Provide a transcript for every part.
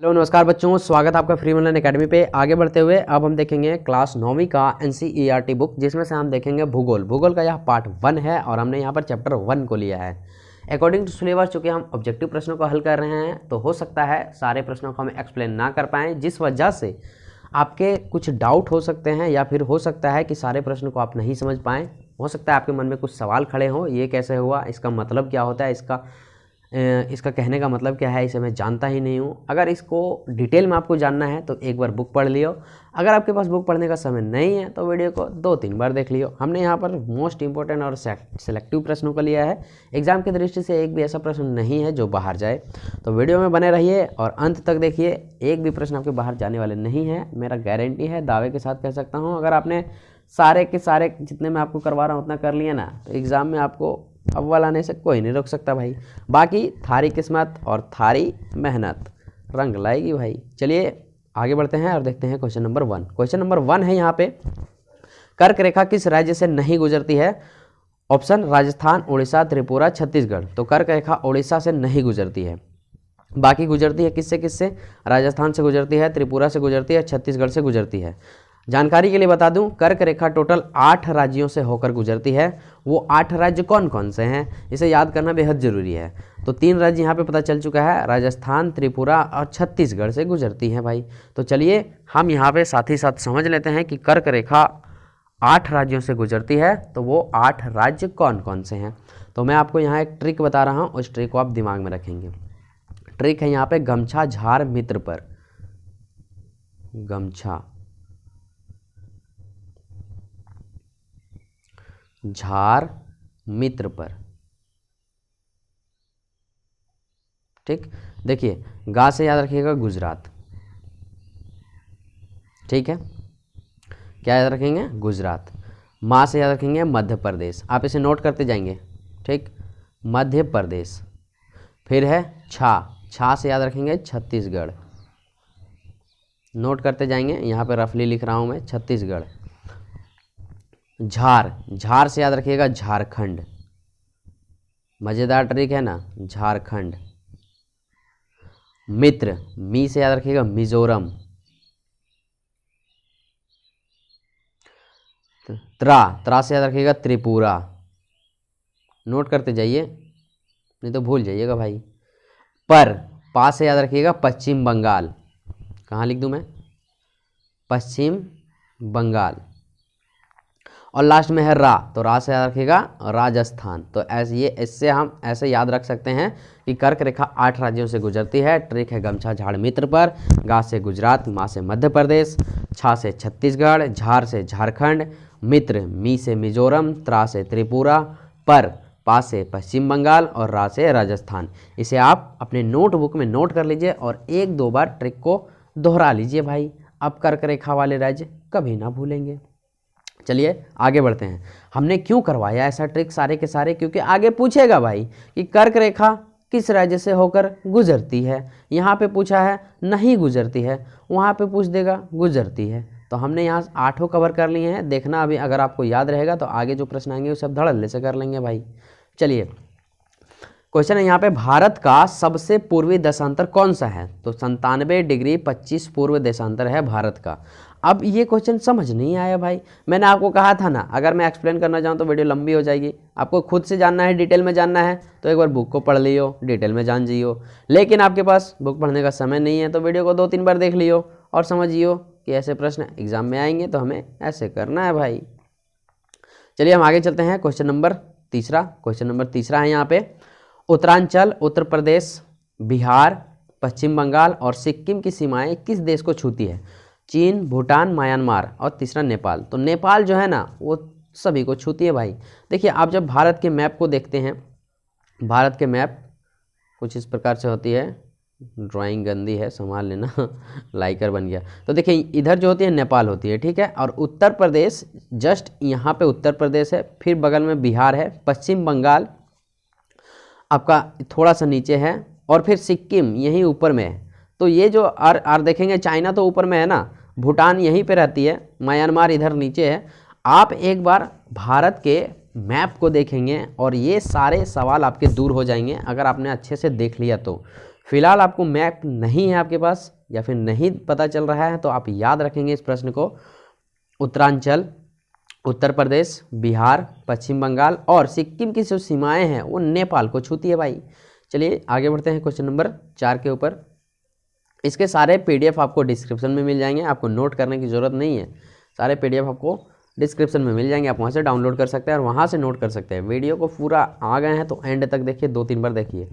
Hello नमस्कार बच्चों, स्वागत है आपका फ्री ऑनलाइन एकेडमी पे। आगे बढ़ते हुए अब हम देखेंगे क्लास 9वीं का NCERT बुक, जिसमें से हम देखेंगे भूगोल का यह पार्ट 1 है और हमने यहाँ पर चैप्टर 1 को लिया है। अकॉर्डिंग टू सिलेबस चूँकि हम ऑब्जेक्टिव प्रश्नों को हल कर रहे हैं तो हो सकता है सारे प्रश्नों को हम एक्सप्लेन ना कर पाएँ, जिस वजह से आपके कुछ डाउट हो सकते हैं या फिर हो सकता है कि सारे प्रश्नों को आप नहीं समझ पाएँ। हो सकता है आपके मन में कुछ सवाल खड़े हों, ये कैसे हुआ, इसका मतलब क्या होता है, इसका कहने का मतलब क्या है, इसे मैं जानता ही नहीं हूँ। अगर इसको डिटेल में आपको जानना है तो एक बार बुक पढ़ लियो। अगर आपके पास बुक पढ़ने का समय नहीं है तो वीडियो को 2-3 बार देख लियो। हमने यहाँ पर मोस्ट इंपॉर्टेंट और सेलेक्टिव प्रश्नों को लिया है। एग्जाम की दृष्टि से एक भी ऐसा प्रश्न नहीं है जो बाहर जाए, तो वीडियो में बने रहिए और अंत तक देखिए। एक भी प्रश्न आपके बाहर जाने वाले नहीं है, मेरा गारंटी है, दावे के साथ कह सकता हूँ। अगर आपने सारे के सारे जितने मैं आपको करवा रहा हूँ उतना कर लिए ना, तो एग्ज़ाम में आपको अव्वल आने से कोई नहीं रोक सकता भाई। बाकी थारी किस्मत और थारी मेहनत रंग लाएगी भाई। चलिए आगे बढ़ते हैं और देखते हैं क्वेश्चन नंबर 1। क्वेश्चन नंबर 1 है यहाँ पे, कर्क रेखा किस राज्य से नहीं गुजरती है? ऑप्शन राजस्थान, उड़ीसा, त्रिपुरा, छत्तीसगढ़। तो कर्क रेखा उड़ीसा से नहीं गुजरती है, बाकी गुजरती है किससे किससे? राजस्थान से गुजरती है, त्रिपुरा से गुजरती है, छत्तीसगढ़ से गुजरती है। जानकारी के लिए बता दूं, कर्क रेखा टोटल 8 राज्यों से होकर गुजरती है। वो 8 राज्य कौन कौन से हैं, इसे याद करना बेहद ज़रूरी है। तो 3 राज्य यहाँ पे पता चल चुका है, राजस्थान, त्रिपुरा और छत्तीसगढ़ से गुजरती हैं भाई। तो चलिए हम यहाँ पे साथ ही साथ समझ लेते हैं कि कर्क रेखा 8 राज्यों से गुजरती है, तो वो 8 राज्य कौन कौन से हैं। तो मैं आपको यहाँ एक ट्रिक बता रहा हूँ, उस ट्रिक को आप दिमाग में रखेंगे। ट्रिक है यहाँ पे गमछा झार मित्र पर। गमछा झार मित्र पर, ठीक। देखिए गा से याद रखिएगा गुजरात, ठीक है। क्या याद रखेंगे? गुजरात। माँ से याद रखेंगे मध्य प्रदेश, आप इसे नोट करते जाएंगे, ठीक। मध्य प्रदेश। फिर है छा से याद रखेंगे छत्तीसगढ़, नोट करते जाएंगे, यहाँ पे रफली लिख रहा हूँ मैं, छत्तीसगढ़। झार से याद रखिएगा झारखंड, मजेदार ट्रिक है ना, झारखंड। मित्र, मी से याद रखिएगा मिजोरम। त्रा से याद रखिएगा त्रिपुरा, नोट करते जाइए नहीं तो भूल जाइएगा भाई। पा से याद रखिएगा पश्चिम बंगाल, कहाँ लिख दूं मैं? पश्चिम बंगाल। और लास्ट में है रा, तो रा से याद रखिएगा राजस्थान। तो ऐसे इससे हम ऐसे याद रख सकते हैं कि कर्क रेखा 8 राज्यों से गुजरती है। ट्रिक है गमछा झाड़ मित्र पर। गा से गुजरात, मा से मध्य प्रदेश, छा से छत्तीसगढ़, झार से झारखंड, मित्र मी से मिजोरम, त्रा से त्रिपुरा, पा से पश्चिम बंगाल और रा से राजस्थान। इसे आप अपने नोटबुक में नोट कर लीजिए और 1-2 बार ट्रिक को दोहरा लीजिए भाई। अब कर्क रेखा वाले राज्य कभी ना भूलेंगे। चलिए आगे बढ़ते हैं। हमने क्यों करवाया ऐसा ट्रिक सारे के सारे? क्योंकि आगे पूछेगा भाई कि कर्क रेखा किस राज्य से होकर गुजरती है। यहाँ पे पूछा है नहीं गुजरती है, वहाँ पे पूछ देगा गुजरती है। तो हमने यहाँ 8 कवर कर लिए हैं। देखना अभी अगर आपको याद रहेगा तो आगे जो प्रश्न आएंगे वो सब धड़ल्ले से कर लेंगे भाई। चलिए क्वेश्चन है यहाँ पे, भारत का सबसे पूर्वी देशांतर कौन सा है? तो 97 डिग्री 25 पूर्व देशांतर है भारत का। अब ये क्वेश्चन समझ नहीं आया भाई, मैंने आपको कहा था ना, अगर मैं एक्सप्लेन करना चाहूँ तो वीडियो लंबी हो जाएगी। आपको खुद से जानना है, डिटेल में जानना है तो एक बार बुक को पढ़ लियो, डिटेल में जान जियो। लेकिन आपके पास बुक पढ़ने का समय नहीं है तो वीडियो को 2-3 बार देख लियो और समझियो कि ऐसे प्रश्न एग्जाम में आएंगे तो हमें ऐसे करना है भाई। चलिए हम आगे चलते हैं। क्वेश्चन नंबर तीसरा है यहाँ पे, उत्तरांचल, उत्तर प्रदेश, बिहार, पश्चिम बंगाल और सिक्किम की सीमाएं किस देश को छूती है? चीन, भूटान, म्यांमार और तीसरा नेपाल। तो नेपाल जो है ना वो सभी को छूती है भाई। देखिए आप जब भारत के मैप को देखते हैं, भारत के मैप कुछ इस प्रकार से होती है, ड्राइंग गंदी है संभाल लेना लाइकर बन गया। तो देखिए इधर जो होती है नेपाल होती है, ठीक है। और उत्तर प्रदेश जस्ट यहाँ पे उत्तर प्रदेश है, फिर बगल में बिहार है, पश्चिम बंगाल आपका थोड़ा सा नीचे है और फिर सिक्किम यहीं ऊपर में है। तो ये जो आर देखेंगे, चाइना तो ऊपर में है ना, भूटान यहीं पे रहती है, म्यांमार इधर नीचे है। आप एक बार भारत के मैप को देखेंगे और ये सारे सवाल आपके दूर हो जाएंगे अगर आपने अच्छे से देख लिया तो। फिलहाल आपको मैप नहीं है आपके पास या फिर नहीं पता चल रहा है तो आप याद रखेंगे इस प्रश्न को, उत्तरांचल, उत्तर प्रदेश, बिहार, पश्चिम बंगाल और सिक्किम की जो सीमाएं हैं वो नेपाल को छूती है भाई। चलिए आगे बढ़ते हैं क्वेश्चन नंबर 4 के ऊपर। इसके सारे PDF आपको डिस्क्रिप्शन में मिल जाएंगे, आपको नोट करने की ज़रूरत नहीं है, सारे PDF आपको डिस्क्रिप्शन में मिल जाएंगे, आप वहाँ से डाउनलोड कर सकते हैं और वहाँ से नोट कर सकते हैं। वीडियो को पूरा आ गए हैं तो एंड तक देखिए, 2-3 बार देखिए।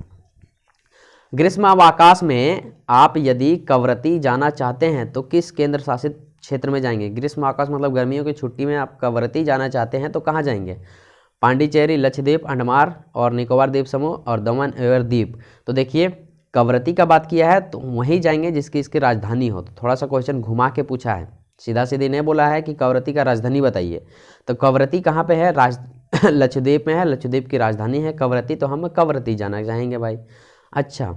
ग्रीष्मावकाश में आप यदि कवरत्ती जाना चाहते हैं तो किस केंद्र शासित क्षेत्र में जाएंगे? ग्रीष्मावकाश मतलब गर्मियों की छुट्टी में आप कवरत्ती जाना चाहते हैं तो कहाँ जाएंगे? पांडिचेरी, लक्षद्वीप, अंडमान और निकोबार द्वीप समूह और दमन एवं द्वीप। तो देखिए कवरत्ती का बात किया है तो वहीं जाएंगे जिसकी इसकी राजधानी हो। तो थोड़ा सा क्वेश्चन घुमा के पूछा है, सीधा सीधी नहीं बोला है कि कवरत्ती का राजधानी बताइए। तो कवरत्ती कहाँ पे है? लक्षद्वीप में है, लक्षद्वीप की राजधानी है कवरत्ती, तो हम कवरत्ती जाना चाहेंगे भाई। अच्छा,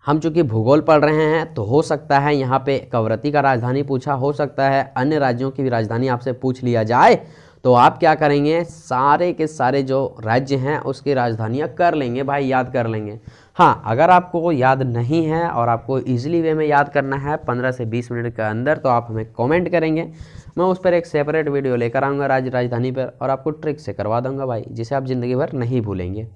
हम चूंकि भूगोल पढ़ रहे हैं तो हो सकता है यहाँ पे कवरत्ती का राजधानी पूछा, हो सकता है अन्य राज्यों की भी राजधानी आपसे पूछ लिया जाए, तो आप क्या करेंगे, सारे के सारे जो राज्य हैं उसकी राजधानियाँ कर लेंगे भाई, याद कर लेंगे। हाँ, अगर आपको याद नहीं है और आपको इजीली वे में याद करना है 15 से 20 मिनट के अंदर, तो आप हमें कमेंट करेंगे, मैं उस पर एक सेपरेट वीडियो लेकर आऊँगा राजधानी पर और आपको ट्रिक से करवा दूँगा भाई, जिसे आप ज़िंदगी भर नहीं भूलेंगे।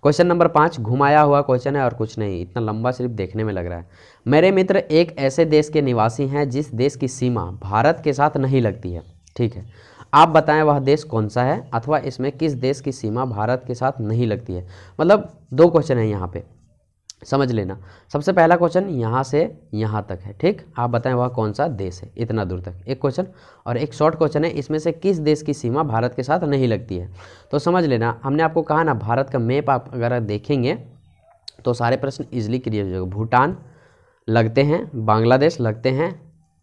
क्वेश्चन नंबर 5 घुमाया हुआ क्वेश्चन है और कुछ नहीं, इतना लंबा सिर्फ देखने में लग रहा है। मेरे मित्र एक ऐसे देश के निवासी हैं जिस देश की सीमा भारत के साथ नहीं लगती है, ठीक है, आप बताएं वह देश कौन सा है अथवा इसमें किस देश की सीमा भारत के साथ नहीं लगती है। मतलब 2 क्वेश्चन है यहाँ पे, समझ लेना। सबसे पहला क्वेश्चन यहाँ से यहाँ तक है, ठीक, आप बताएं वह कौन सा देश है, इतना दूर तक एक क्वेश्चन, और एक शॉर्ट क्वेश्चन है इसमें से किस देश की सीमा भारत के साथ नहीं लगती है। तो समझ लेना, हमने आपको कहा ना भारत का मैप आप अगर देखेंगे तो सारे प्रश्न इजीली क्लियर हो जाएगा। भूटान लगते हैं, बांग्लादेश लगते हैं,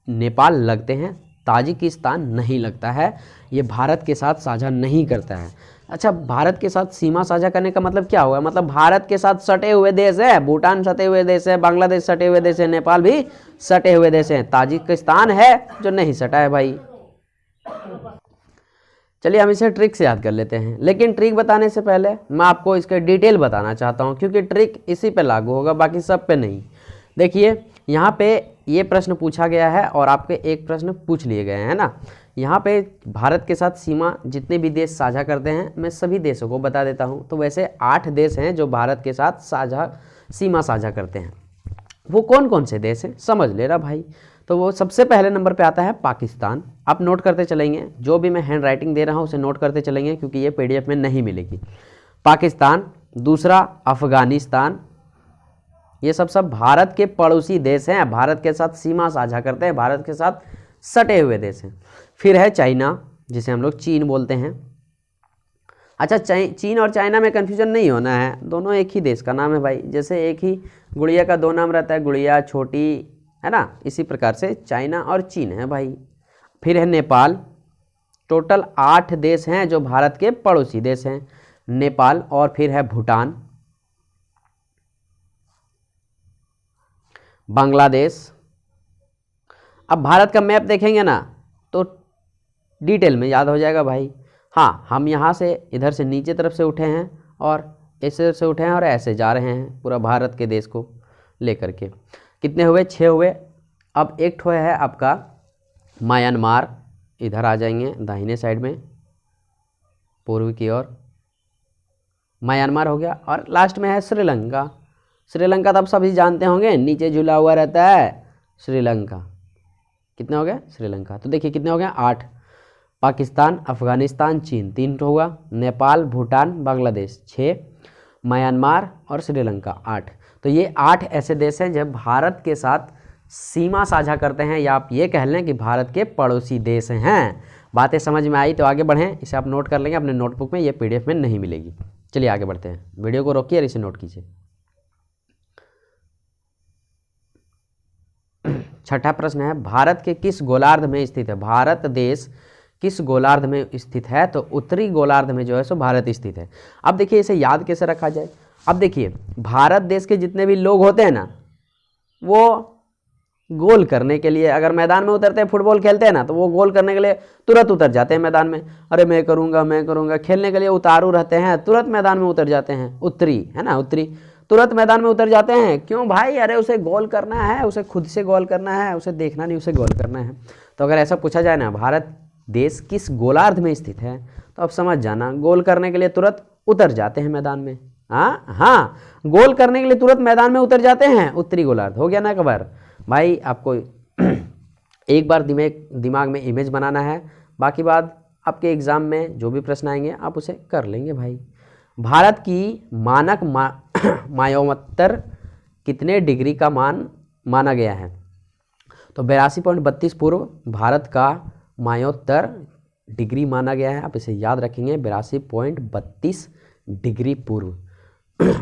नेपाल लगते हैं, ताजिकिस्तान नहीं लगता है, ये भारत के साथ साझा नहीं करता है। अच्छा, भारत के साथ सीमा साझा करने का मतलब क्या हुआ? मतलब भारत के साथ सटे हुए देश है, भूटान सटे हुए देश है, बांग्लादेश सटे हुए देश है, नेपाल भी सटे हुए देश है, ताजिकिस्तान है जो नहीं सटा है भाई। चलिए हम इसे ट्रिक से याद कर लेते हैं, लेकिन ट्रिक बताने से पहले मैं आपको इसके डिटेल बताना चाहता हूँ, क्योंकि ट्रिक इसी पे लागू होगा, बाकी सब पे नहीं। देखिए यहाँ पे ये प्रश्न पूछा गया है और आपके एक प्रश्न पूछ लिए गए हैं ना। यहाँ पे भारत के साथ सीमा जितने भी देश साझा करते हैं, मैं सभी देशों को बता देता हूँ। तो वैसे 8 देश हैं जो भारत के साथ सीमा साझा करते हैं। वो कौन कौन से देश हैं समझ लेना भाई। तो वो सबसे पहले नंबर पे आता है पाकिस्तान। आप नोट करते चलेंगे, जो भी मैं हैंड राइटिंग दे रहा हूँ उसे नोट करते चलेंगे, क्योंकि ये PDF में नहीं मिलेगी। पाकिस्तान, दूसरा अफगानिस्तान, ये सब भारत के पड़ोसी देश हैं, भारत के साथ सीमा साझा करते हैं, भारत के साथ सटे हुए देश हैं। फिर है चाइना, जिसे हम लोग चीन बोलते हैं। अच्छा, चीन और चाइना में कन्फ्यूजन नहीं होना है, दोनों एक ही देश का नाम है भाई। जैसे एक ही गुड़िया का 2 नाम रहता है, गुड़िया, छोटी, है ना, इसी प्रकार से चाइना और चीन है भाई। फिर है नेपाल। टोटल 8 देश हैं जो भारत के पड़ोसी देश हैं, नेपाल। और फिर है भूटान, बांग्लादेश। अब भारत का मैप देखेंगे ना तो डिटेल में याद हो जाएगा भाई। हाँ, हम यहाँ से इधर से नीचे तरफ से उठे हैं और ऐसे से उठे हैं और ऐसे जा रहे हैं पूरा भारत के देश को लेकर के। कितने हुए? 6 हुए। अब एक ठो है आपका म्यांमार, इधर आ जाएंगे दाहिने साइड में पूर्व की ओर, म्यांमार हो गया। और लास्ट में है श्रीलंका। श्रीलंका तो आप सभी जानते होंगे, नीचे झुला हुआ रहता है श्रीलंका। कितने हो गए श्रीलंका? तो देखिए कितने हो गए? 8। पाकिस्तान, अफगानिस्तान, चीन 3 तो हुआ, नेपाल, भूटान, बांग्लादेश 6, म्यांमार और श्रीलंका 8। तो ये 8 ऐसे देश हैं जब भारत के साथ सीमा साझा करते हैं, या आप ये कह लें कि भारत के पड़ोसी देश हैं। बातें समझ में आई तो आगे बढ़ें, इसे आप नोट कर लेंगे अपने नोटबुक में, ये PDF में नहीं मिलेगी। चलिए आगे बढ़ते हैं, वीडियो को रोकिए और इसे नोट कीजिए। छठा प्रश्न है, भारत के किस गोलार्ध में स्थित है? भारत देश किस गोलार्ध में स्थित है? तो उत्तरी गोलार्ध में जो है सो भारत स्थित है। अब देखिए इसे याद कैसे रखा जाए। अब देखिए भारत देश के जितने भी लोग होते हैं ना, वो गोल करने के लिए अगर मैदान में उतरते हैं, फुटबॉल खेलते हैं ना, तो वो गोल करने के लिए तुरंत उतर जाते हैं मैदान में। अरे मैं करूँगा, खेलने के लिए उतारू रहते हैं, तुरंत मैदान में उतर जाते हैं। उत्तरी है ना, उत्तरी। तुरंत मैदान में उतर जाते हैं। क्यों भाई? अरे उसे गोल करना है, उसे खुद से गोल करना है, उसे देखना नहीं, उसे गोल करना है। तो अगर ऐसा पूछा जाए ना भारत देश किस गोलार्ध में स्थित है, तो अब समझ जाना गोल करने के लिए तुरंत उतर जाते हैं मैदान में। हाँ, गोल करने के लिए तुरंत मैदान में उतर जाते हैं, उत्तरी गोलार्ध। हो गया ना कवर भाई? आपको एक बार दिमाग में इमेज बनाना है, बाकी बात आपके एग्जाम में जो भी प्रश्न आएंगे आप उसे कर लेंगे भाई। भारत की मानक मायोत्तर कितने डिग्री का माना गया है? तो 82.32 पूर्व भारत का मायोत्तर डिग्री माना गया है। आप इसे याद रखेंगे, 82.32 डिग्री पूर्व।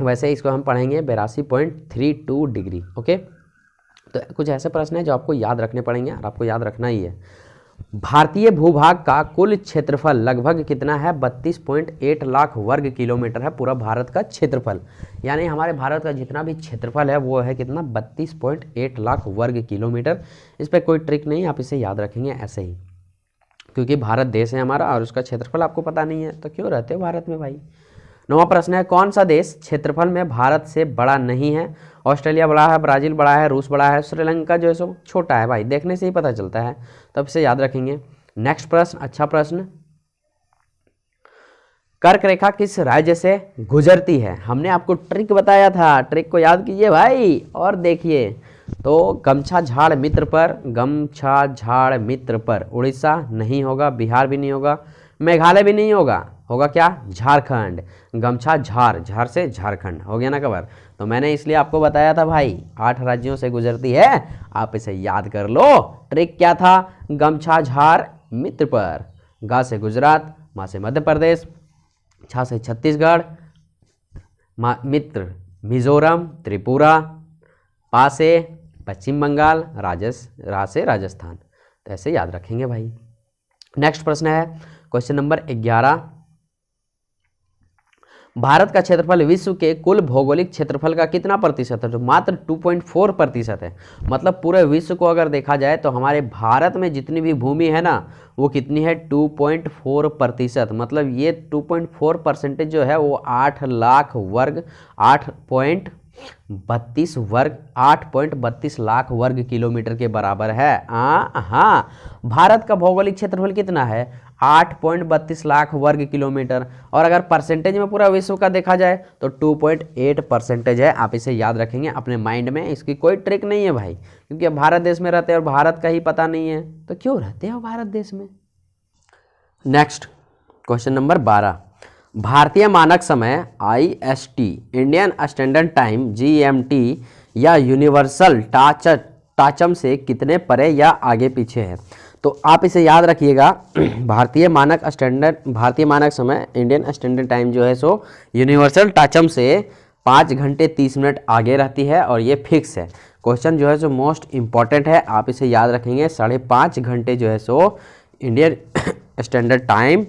वैसे इसको हम पढ़ेंगे 82.32 डिग्री। ओके, तो कुछ ऐसे प्रश्न हैं जो आपको याद रखने पड़ेंगे और आपको याद रखना ही है। भारतीय भूभाग का कुल क्षेत्रफल लगभग कितना है? 32.8 लाख वर्ग किलोमीटर है पूरा भारत का क्षेत्रफल। यानी हमारे भारत का जितना भी क्षेत्रफल है वो है कितना? 32.8 लाख वर्ग किलोमीटर। इस पर कोई ट्रिक नहीं, आप इसे याद रखेंगे ऐसे ही, क्योंकि भारत देश है हमारा और उसका क्षेत्रफल आपको पता नहीं है तो क्यों रहते हो भारत में भाई। 9वां प्रश्न है, कौन सा देश क्षेत्रफल में भारत से बड़ा नहीं है? ऑस्ट्रेलिया बड़ा है, ब्राज़ील बड़ा है, रूस बड़ा है, श्रीलंका जो है सो छोटा है भाई, देखने से ही पता चलता है, तब से याद रखेंगे। नेक्स्ट प्रश्न, अच्छा प्रश्न, कर्क रेखा किस राज्य से गुजरती है? हमने आपको ट्रिक बताया था, ट्रिक को याद कीजिए भाई और देखिए। तो गमछा झाड़ मित्र पर, गमछा झाड़ मित्र पर उड़ीसा नहीं होगा, बिहार भी नहीं होगा, मेघालय भी नहीं होगा, होगा क्या? झारखंड। गमछा झार से झारखंड। हो गया ना कवर? तो मैंने इसलिए आपको बताया था भाई 8 राज्यों से गुजरती है, आप इसे याद कर लो। ट्रिक क्या था? गमछा झार मित्र पर, गा से गुजरात, मा से मध्य प्रदेश, छा से छत्तीसगढ़, मित्र मिजोरम त्रिपुरा, पा से पश्चिम बंगाल, रा से राजस्थान। तो ऐसे याद रखेंगे भाई। नेक्स्ट प्रश्न है क्वेश्चन नंबर 11, भारत का क्षेत्रफल विश्व के कुल भौगोलिक क्षेत्रफल का कितना प्रतिशत है? तो मात्र 2.4% है। मतलब पूरे विश्व को अगर देखा जाए तो हमारे भारत में जितनी भी भूमि है ना वो कितनी है? 2.4%। मतलब ये 2.4% जो है वो 8 लाख वर्ग 8.32 लाख वर्ग किलोमीटर के बराबर है। हाँ, भारत का भौगोलिक क्षेत्रफल कितना है? 8.32 लाख वर्ग किलोमीटर। और अगर परसेंटेज में पूरा विश्व का देखा जाए तो 2.8% है। आप इसे याद रखेंगे अपने माइंड में, इसकी कोई ट्रिक नहीं है भाई, क्योंकि अब भारत देश में रहते हैं और भारत का ही पता नहीं है तो क्यों रहते हो भारत देश में। नेक्स्ट क्वेश्चन नंबर 12, भारतीय मानक समय IST, Indian standard time GMT या यूनिवर्सल टाचम से कितने परे या आगे पीछे है? तो आप इसे याद रखिएगा, भारतीय मानक समय इंडियन स्टैंडर्ड टाइम जो है सो यूनिवर्सल टाचम से 5 घंटे 30 मिनट आगे रहती है और ये फिक्स है। क्वेश्चन जो है सो मोस्ट इम्पॉर्टेंट है, आप इसे याद रखेंगे। 5.5 घंटे जो है सो Indian standard time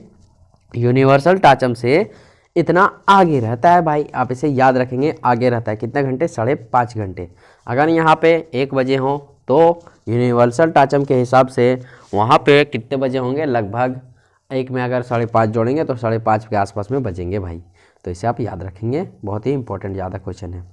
universal time से इतना आगे रहता है भाई, आप इसे याद रखेंगे। आगे रहता है कितने घंटे? 5.5 घंटे। अगर यहाँ पे 1 बजे हो तो यूनिवर्सल टाचम के हिसाब से वहाँ पे कितने बजे होंगे? लगभग 1 में अगर 5.5 जोड़ेंगे तो 5.5 के आसपास में बजेंगे भाई। तो इसे आप याद रखेंगे, बहुत ही इंपॉर्टेंट ज़्यादा क्वेश्चन है।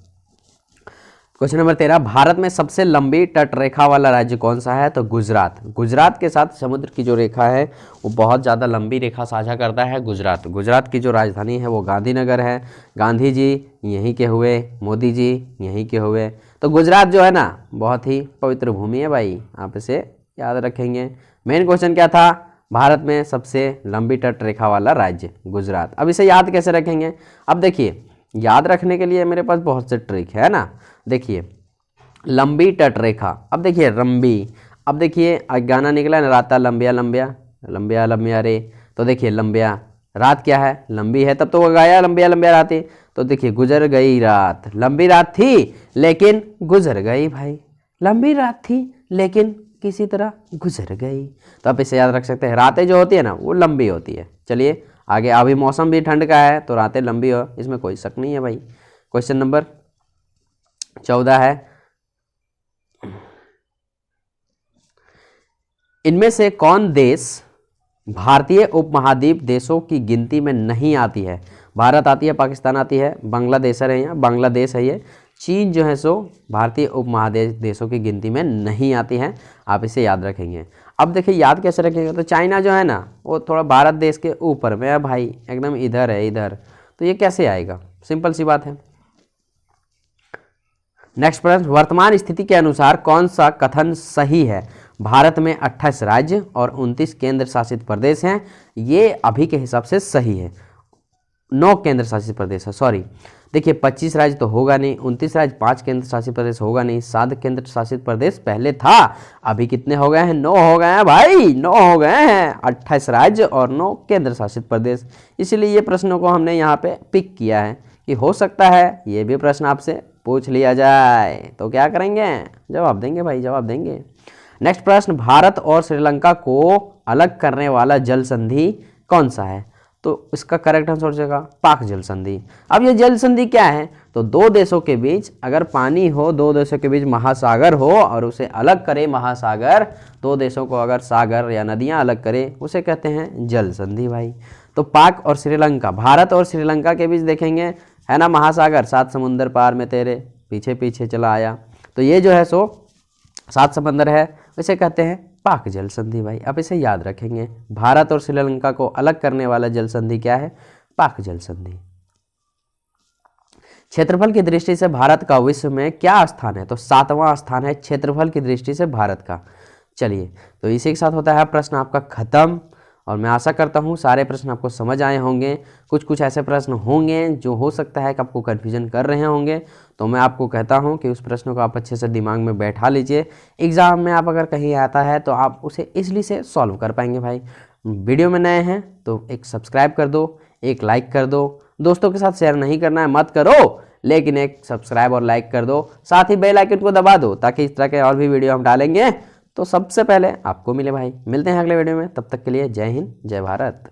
क्वेश्चन नंबर 13, भारत में सबसे लंबी तट रेखा वाला राज्य कौन सा है? तो गुजरात। गुजरात के साथ समुद्र की जो रेखा है वो बहुत ज़्यादा लंबी रेखा साझा करता है गुजरात। गुजरात की जो राजधानी है वो गांधीनगर है। गांधी जी यहीं के हुए, मोदी जी यहीं के हुए। तो गुजरात जो है ना बहुत ही पवित्र भूमि है भाई, आप इसे याद रखेंगे। मेन क्वेश्चन क्या था? भारत में सबसे लंबी तट रेखा वाला राज्य गुजरात। अब इसे याद कैसे रखेंगे? अब देखिए, याद रखने के लिए मेरे पास बहुत से ट्रिक है ना। देखिए, लंबी तट रेखा, अब देखिए रंबी, अब देखिए गाना निकला ना, राता लंबिया लंबिया लंबिया लंबिया रे। तो देखिए लंबिया रात क्या है? लंबी है, तब तो वो गाया लंबिया लंबिया रातें। तो देखिए गुजर गई रात, लंबी रात थी लेकिन गुजर गई भाई। लंबी रात थी लेकिन किसी तरह गुजर गई। तो आप इसे याद रख सकते हैं, रातें जो होती है ना वो लंबी होती है। चलिए आगे, अभी मौसम भी ठंड का है तो रातें लंबी हो, इसमें कोई शक नहीं है भाई। क्वेश्चन नंबर 14 है, इनमें से कौन देश भारतीय उपमहाद्वीप देशों की गिनती में नहीं आती है? भारत आती है, पाकिस्तान आती है, बांग्लादेश है, यहाँ बांग्लादेश है ये। चीन जो है सो भारतीय उपमहादेश देशों की गिनती में नहीं आती है, आप इसे याद रखेंगे। अब देखिए याद कैसे रखेंगे, तो चाइना जो है ना वो थोड़ा भारत देश के ऊपर में है भाई, एकदम इधर है इधर, तो ये कैसे आएगा, सिंपल सी बात है। नेक्स्ट प्रश्न, वर्तमान स्थिति के अनुसार कौन सा कथन सही है? भारत में 28 राज्य और 29 केंद्र शासित प्रदेश हैं, ये अभी के हिसाब से सही है। 9 केंद्र शासित प्रदेश है, सॉरी, देखिए 25 राज्य तो होगा नहीं, 29 राज्य, 5 केंद्र शासित प्रदेश होगा नहीं, 7 केंद्र शासित प्रदेश पहले था, अभी कितने हो गए हैं? 9 हो गए हैं भाई, 9 हो गए हैं, 28 राज्य और 9 केंद्र शासित प्रदेश। इसलिए ये प्रश्नों को हमने यहाँ पे पिक किया है कि हो सकता है ये भी प्रश्न आपसे पूछ लिया जाए, तो क्या करेंगे? जवाब देंगे भाई, जवाब देंगे। नेक्स्ट प्रश्न, भारत और श्रीलंका को अलग करने वाला जल संधि कौन सा है? तो इसका करेक्ट आंसर हो जाएगा पाक जल संधि। अब ये जल संधि क्या है? तो दो देशों के बीच अगर पानी हो, दो देशों के बीच महासागर हो और उसे अलग करे महासागर, दो देशों को अगर सागर या नदियां अलग करे, उसे कहते हैं जल संधि भाई। तो पाक और श्रीलंका, भारत और श्रीलंका के बीच देखेंगे है ना महासागर, 7 समुंदर पार में तेरे पीछे पीछे चला आया, तो ये जो है सो 7 समंदर है, इसे कहते हैं पाक जल संधि भाई। अब इसे याद रखेंगे, भारत और श्रीलंका को अलग करने वाला जल संधि क्या है? पाक जल संधि। क्षेत्रफल की दृष्टि से भारत का विश्व में क्या स्थान है? तो 7वां स्थान है क्षेत्रफल की दृष्टि से भारत का। चलिए, तो इसी के साथ होता है प्रश्न आपका खत्म, और मैं आशा करता हूँ सारे प्रश्न आपको समझ आए होंगे। कुछ कुछ ऐसे प्रश्न होंगे जो हो सकता है कि आपको कन्फ्यूजन कर रहे होंगे, तो मैं आपको कहता हूँ कि उस प्रश्न को आप अच्छे से दिमाग में बैठा लीजिए। एग्ज़ाम में आप अगर कहीं आता है तो आप उसे ईजिली से सॉल्व कर पाएंगे भाई। वीडियो में नए हैं तो एक सब्सक्राइब कर दो, एक लाइक कर दो, दोस्तों के साथ शेयर नहीं करना है मत करो, लेकिन एक सब्सक्राइब और लाइक कर दो, साथ ही बेल आइकन को दबा दो ताकि इस तरह के और भी वीडियो हम डालेंगे तो सबसे पहले आपको मिले भाई। मिलते हैं अगले वीडियो में, तब तक के लिए जय हिंद, जय भारत।